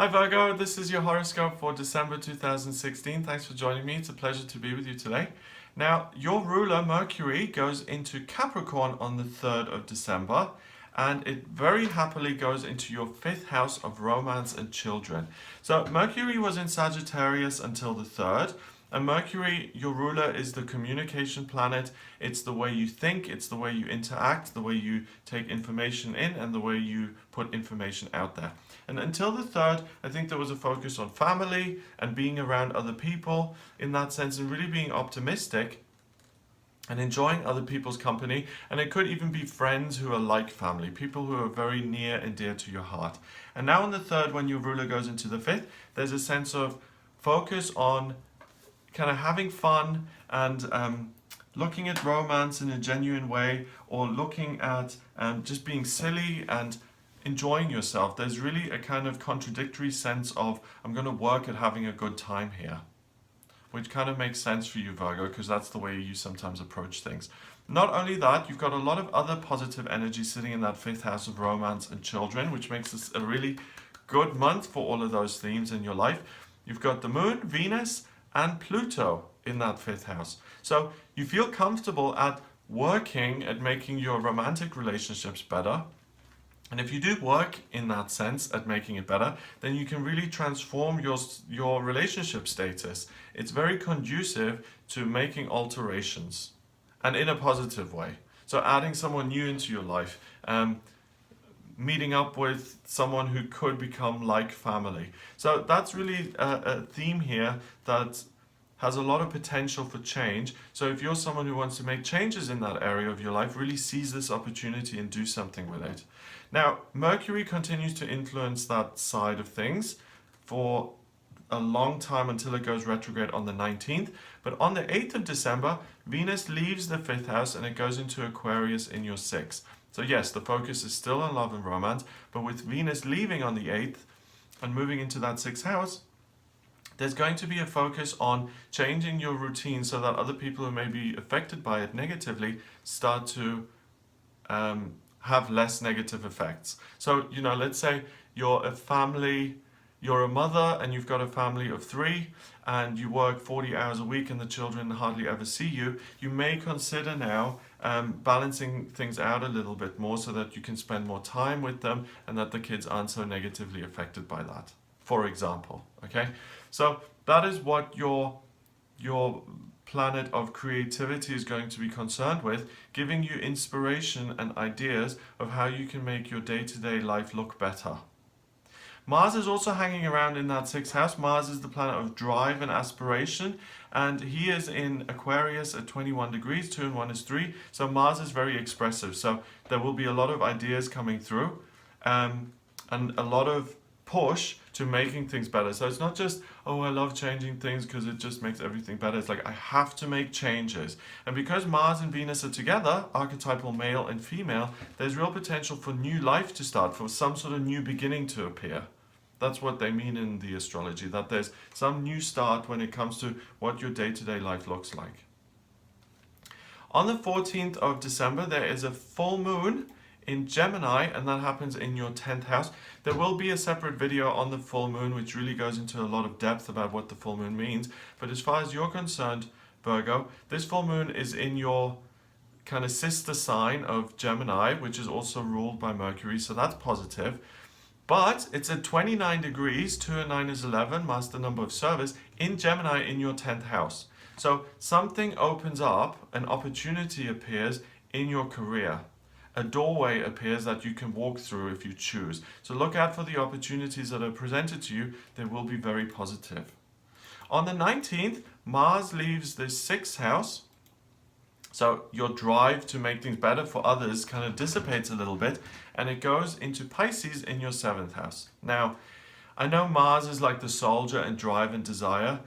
Hi Virgo, this is your horoscope for December 2016. Thanks for joining me. It's a pleasure to be with you today. Now, your ruler, Mercury, goes into Capricorn on the 3rd of December, and it very happily goes into your 5th house of romance and children. So Mercury was in Sagittarius until the 3rd, and Mercury, your ruler, is the communication planet. It's the way you think, it's the way you interact, the way you take information in, and the way you put information out there. And until the 3rd, I think there was a focus on family and being around other people in that sense, and really being optimistic and enjoying other people's company. And it could even be friends who are like family, people who are very near and dear to your heart. And now on the 3rd, when your ruler goes into the 5th, there's a sense of focus on kind of having fun and looking at romance in a genuine way, or looking at just being silly and enjoying yourself. There's really a kind of contradictory sense of, I'm going to work at having a good time here, which kind of makes sense for you, Virgo, because that's the way you sometimes approach things. Not only that, you've got a lot of other positive energy sitting in that 5th house of romance and children, which makes this a really good month for all of those themes in your life. You've got the moon, Venus, and Pluto in that 5th house. So you feel comfortable at working at making your romantic relationships better. And if you do work in that sense at making it better, then you can really transform your relationship status. It's very conducive to making alterations, and in a positive way. So adding someone new into your life, meeting up with someone who could become like family. So that's really a theme here that has a lot of potential for change. So if you're someone who wants to make changes in that area of your life, really seize this opportunity and do something with it. Now, Mercury continues to influence that side of things for a long time until it goes retrograde on the 19th. But on the 8th of December, Venus leaves the 5th house and it goes into Aquarius in your 6th. So yes, the focus is still on love and romance, but with Venus leaving on the 8th and moving into that 6th house, there's going to be a focus on changing your routine so that other people who may be affected by it negatively start to have less negative effects. So, let's say you're a mother and you've got a family of 3 and you work 40 hours a week and the children hardly ever see you. You may consider now balancing things out a little bit more so that you can spend more time with them and that the kids aren't so negatively affected by that, for example. Okay, so that is what your planet of creativity is going to be concerned with, giving you inspiration and ideas of how you can make your day-to-day life look better. Mars is also hanging around in that 6th house. Mars is the planet of drive and aspiration, and he is in Aquarius at 21 degrees, 2 and 1 is 3. So Mars is very expressive. So there will be a lot of ideas coming through, and a lot of push to making things better. So it's not just, oh, I love changing things because it just makes everything better. It's like, I have to make changes. And because Mars and Venus are together, archetypal male and female, there's real potential for new life to start, for some sort of new beginning to appear. That's what they mean in the astrology, that there's some new start when it comes to what your day-to-day life looks like. On the 14th of December, there is a full moon in Gemini, and that happens in your 10th house. There will be a separate video on the full moon which really goes into a lot of depth about what the full moon means. But as far as you're concerned, Virgo, this full moon is in your kind of sister sign of Gemini, which is also ruled by Mercury, so that's positive. But it's at 29 degrees, 2 and 9 is 11, master number of service, in Gemini in your 10th house. So something opens up, an opportunity appears in your career. A doorway appears that you can walk through if you choose. So look out for the opportunities that are presented to you. They will be very positive. On the 19th, Mars leaves the 6th house. So your drive to make things better for others kind of dissipates a little bit, and it goes into Pisces in your 7th house. Now, I know Mars is like the soldier and drive and desire,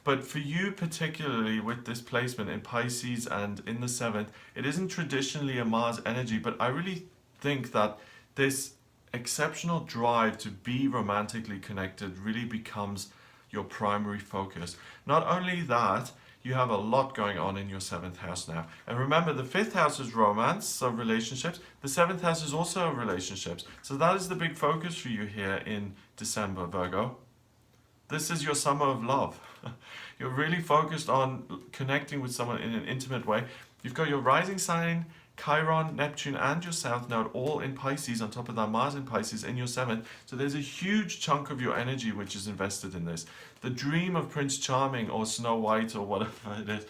but for you particularly with this placement in Pisces and in the 7th, it isn't traditionally a Mars energy, but I really think that this exceptional drive to be romantically connected really becomes your primary focus. Not only that, you have a lot going on in your 7th house now. And remember, the 5th house is romance, so relationships. The 7th house is also relationships. So that is the big focus for you here in December, Virgo. This is your summer of love. You're really focused on connecting with someone in an intimate way. You've got your rising sign, Chiron, Neptune, and your South Node all in Pisces, on top of that Mars in Pisces in your 7th. So there's a huge chunk of your energy which is invested in this. The dream of Prince Charming or Snow White or whatever it is.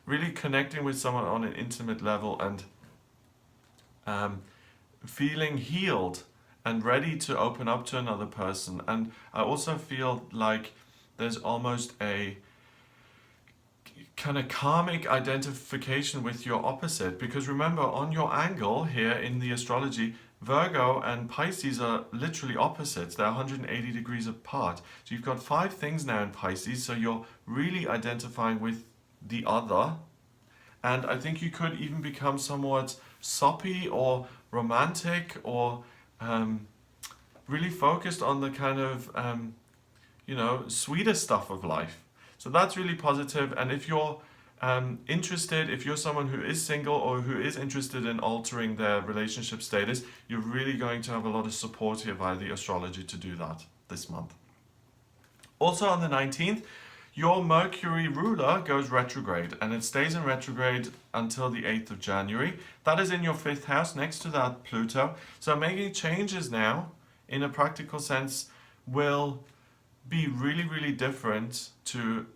Really connecting with someone on an intimate level and feeling healed and ready to open up to another person. And I also feel like there's almost a kind of karmic identification with your opposite, because remember, on your angle here in the astrology, Virgo and Pisces are literally opposites. They're 180 degrees apart. So you've got 5 things now in Pisces, so you're really identifying with the other. And I think you could even become somewhat soppy or romantic or really focused on the kind of, sweeter stuff of life. So that's really positive. And if you're interested, if you're someone who is single or who is interested in altering their relationship status, you're really going to have a lot of support here via the astrology to do that this month. Also on the 19th, your Mercury ruler goes retrograde, and it stays in retrograde until the 8th of January. That is in your 5th house, next to that Pluto. So making changes now, in a practical sense, will be really, really different to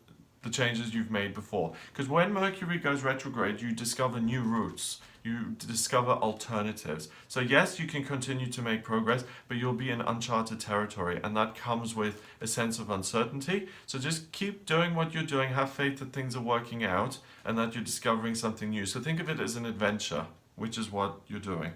the changes you've made before. Because when Mercury goes retrograde, you discover new routes. You discover alternatives. So yes, you can continue to make progress, but you'll be in uncharted territory, and that comes with a sense of uncertainty. So just keep doing what you're doing, have faith that things are working out and that you're discovering something new. So think of it as an adventure, which is what you're doing.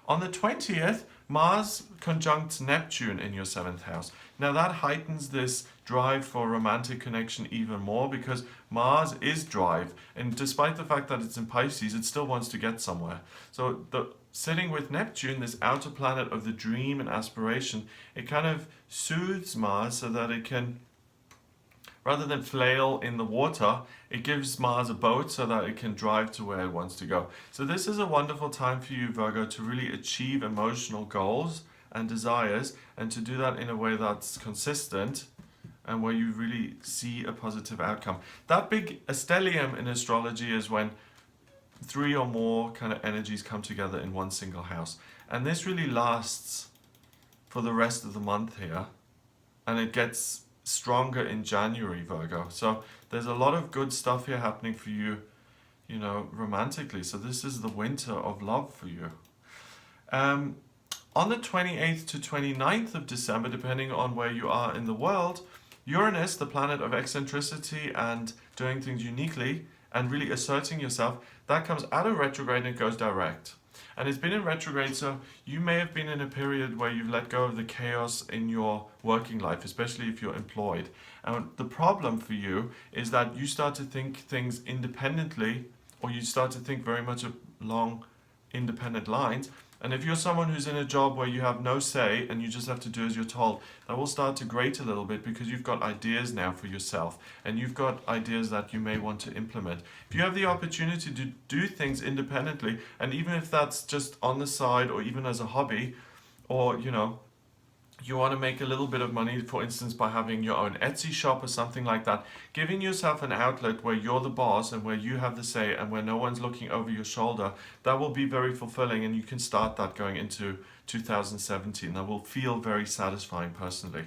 On the 20th, Mars conjuncts Neptune in your 7th house. Now that heightens this drive for romantic connection even more, because Mars is drive, and despite the fact that it's in Pisces, it still wants to get somewhere. So sitting with Neptune, this outer planet of the dream and aspiration, it kind of soothes Mars so that it can, rather than flail in the water, it gives Mars a boat so that it can drive to where it wants to go. So this is a wonderful time for you, Virgo, to really achieve emotional goals and desires, and to do that in a way that's consistent and where you really see a positive outcome. That big stellium in astrology is when 3 or more kind of energies come together in one single house. And this really lasts for the rest of the month here, and it gets stronger in January, Virgo. So there's a lot of good stuff here happening for you, romantically. So this is the winter of love for you. On the 28th to 29th of December, depending on where you are in the world, Uranus, the planet of eccentricity and doing things uniquely and really asserting yourself, that comes out of retrograde and goes direct. And it's been in retrograde, so you may have been in a period where you've let go of the chaos in your working life, especially if you're employed. And the problem for you is that you start to think things independently, or you start to think very much along independent lines. And if you're someone who's in a job where you have no say and you just have to do as you're told, that will start to grate a little bit, because you've got ideas now for yourself and you've got ideas that you may want to implement. If you have the opportunity to do things independently, and even if that's just on the side or even as a hobby, or you want to make a little bit of money, for instance, by having your own Etsy shop or something like that, giving yourself an outlet where you're the boss and where you have the say and where no one's looking over your shoulder, that will be very fulfilling, and you can start that going into 2017. That will feel very satisfying personally.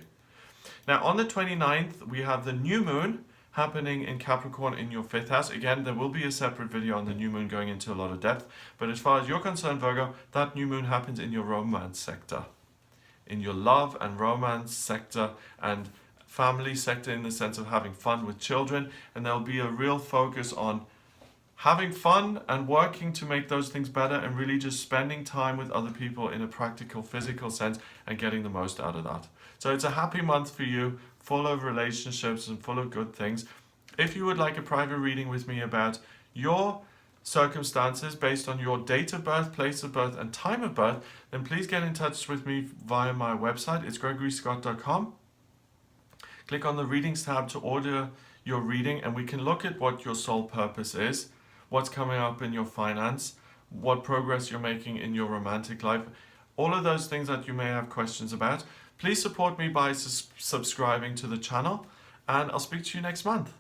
Now on the 29th, we have the new moon happening in Capricorn in your 5th house. Again, there will be a separate video on the new moon going into a lot of depth, but as far as you're concerned, Virgo, that new moon happens in your romance sector, in your love and romance sector and family sector, in the sense of having fun with children. And there'll be a real focus on having fun and working to make those things better, and really just spending time with other people in a practical, physical sense and getting the most out of that. So it's a happy month for you, full of relationships and full of good things. If you would like a private reading with me about your circumstances based on your date of birth, place of birth and time of birth, then please get in touch with me via my website. It's gregoryscott.com. click on the readings tab to order your reading, and we can look at what your soul purpose is, what's coming up in your finance, what progress you're making in your romantic life, all of those things that you may have questions about. Please support me by subscribing to the channel, and I'll speak to you next month.